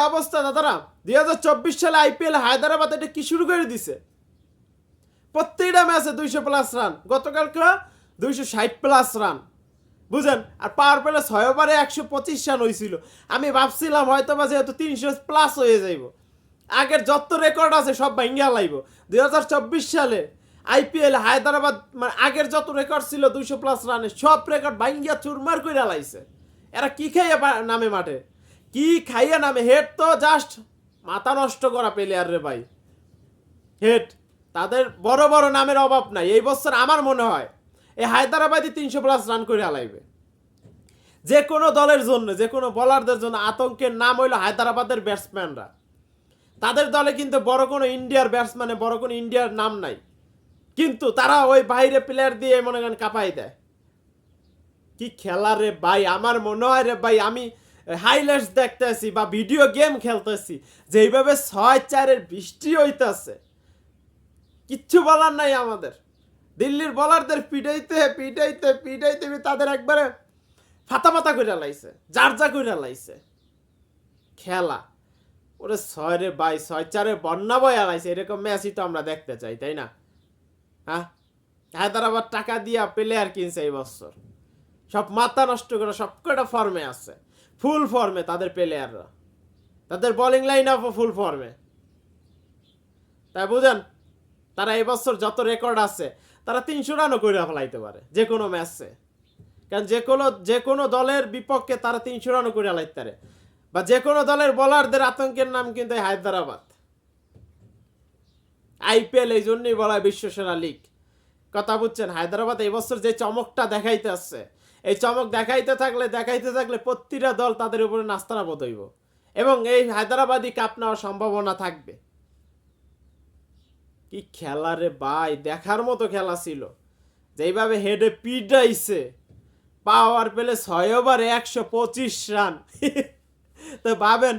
অবস্থা দাদারা, 2024 সালে আইপিএল হায়দ্রাবাদ এটা কি শুরু করে দিছে, প্রত্যেকটা ম্যাচে 200+ রান, গতকালকে 260+ রান, বুঝেন। আর পাওয়ার প্লে 6 ওভারে 125 রান হয়েছিল। আমি ভাবছিলাম হয়তো বা যেহেতু 300+ হয়ে যাইব, আগের যত রেকর্ড আছে সব ভাঙ্গা লাইব। 2024 সালে আইপিএল হায়দ্রাবাদ মানে আগের যত রেকর্ড ছিল 200+ রানের সব রেকর্ড ভাঙ্গিয়া চুরমার করে লাইছে। এরা কি খাইয়া নামে মাঠে, কি খাইয়া নামে, হেড তো জাস্ট মাথা নষ্ট করা প্লেয়ার রে ভাই, হেড। তাদের বড় বড় নামের অভাব নাই। এই বছর আমার মনে হয় এই হায়দ্রাবাদই 300+ রান করে হালাইবে। যে কোনো দলের জন্য, যে কোনো বোলারদের জন্য আতঙ্কের নাম হইলো হায়দ্রাবাদের ব্যাটসম্যানরা। তাদের দলে কিন্তু বড় কোনো ইন্ডিয়ার ব্যাটসম্যানে বড় কোনো ইন্ডিয়ার নাম নাই, কিন্তু তারা ওই বাইরে প্লেয়ার দিয়ে মনে করেন কাঁপাই দেয়। কি খেলা রে ভাই, আমার মনে হয় রে ভাই, আমি হাইলাইটস দেখতেছি বা ভিডিও গেম খেলতেছি, যেইভাবে 6-4 বৃষ্টি হইতেছে, কিচ্ছু বলার নাই আমাদের। দিল্লির বলারদের পিটাইতে পিটাইতে পিটাইতে তাদের একবারে ফাতা ফাতা করে লাইছে, জারজা করে লাইছে খেলা। ওরে 6 রে ভাই, 6-4 বন্যা বয়া লাইছে। এরকম ম্যাচই তো আমরা দেখতে চাই, তাই না? হ্যাঁ, হায়দ্রাবাদ টাকা দিয়া প্লেয়ার কিনছে এই বছর, সব মাথা নষ্ট করে সব কটা ফর্মে আছে, ফুল ফর্মে তাদের প্লেয়াররা, তাদের বোলিং লাইন আপও ফুল ফর্মে। তাই বুঝেন, তারা এই বছর যত রেকর্ড আছে তারা 300 রানও করে ফেলাইতে পারে যে কোনো ম্যাচে। কারণ যে কোনো দলের বিপক্ষে তারা 300 রানও করে ফেলাইতে পারে, বা যে কোনো দলের বোলারদের আতঙ্কের নাম কিন্তু হায়দ্রাবাদ। আইপিএল এই জন্যই বলা হয় বিশ্বসেরা লিগ। কথা বুঝছেন? হায়দ্রাবাদ এই বছর যে চমকটা দেখাইতে আসছে, এই চমক দেখাইতে থাকলে প্রতিটা দল তাদের উপরে নাস্তানা বোধ হইব, এবং এই হায়দ্রাবাদই কাপ নেওয়ার সম্ভাবনা থাকবে। কি খেলা রে ভাই, দেখার মতো খেলা ছিল। যেইভাবে হেডে পিটাইছে, পাওয়ার পেলে 6 ওভারে 125 রান। তো ভাবেন,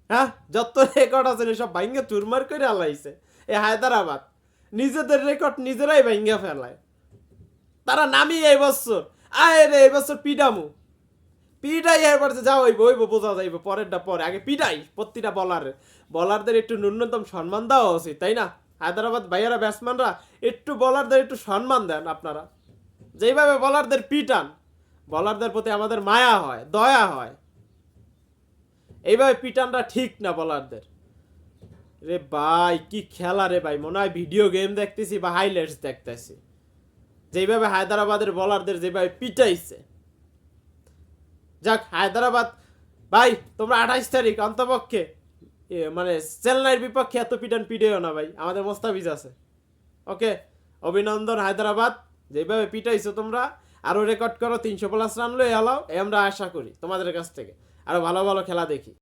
হ্যাঁ, যত রেকর্ড আছে সব ভাঙ্গা চুরমার করে আলাইছে এই হায়দ্রাবাদ। নিজেদের রেকর্ড নিজেরাই ভাঙ্গা ফেলায়। তারা নামি এই বছর আয় রে, এই বছর পিটাই এবার যে যাও হইব বোঝা যাইব, পরেরটা পরে, আগে পিটাই প্রতিটা বলারদের একটু ন্যূনতম সম্মান দেওয়া উচিত, তাই না? হায়দ্রাবাদ ভাইয়ারা ব্যাটসম্যানরা একটু বলারদের একটু সম্মান দেন আপনারা। যেইভাবে বলারদের পিটান, বলারদের প্রতি আমাদের মায়া হয়, দয়া হয়। এইভাবে পিটানটা ঠিক না বলারদের। রে ভাই কি খেলা রে ভাই, মনে হয় ভিডিও গেম দেখতেছি বা হাইলাইটস দেখতেছি। যেইভাবে হায়দ্রাবাদের বলারদের যেভাবে পিটাইছে। যাক, হায়দ্রাবাদ ভাই, তোমরা 28 তারিখ অন্তপক্ষে মানে চেন্নাইয়ের বিপক্ষে এত পিটেও না ভাই, আমাদের মোস্তাফিজ আছে। ওকে, অভিনন্দন হায়দ্রাবাদ, যেভাবে পিটাইছো তোমরা, আরো রেকর্ড করো, 300+ রান লয়ে এলাও, আমরা আশা করি তোমাদের কাছ থেকে আরো ভালো ভালো খেলা দেখি।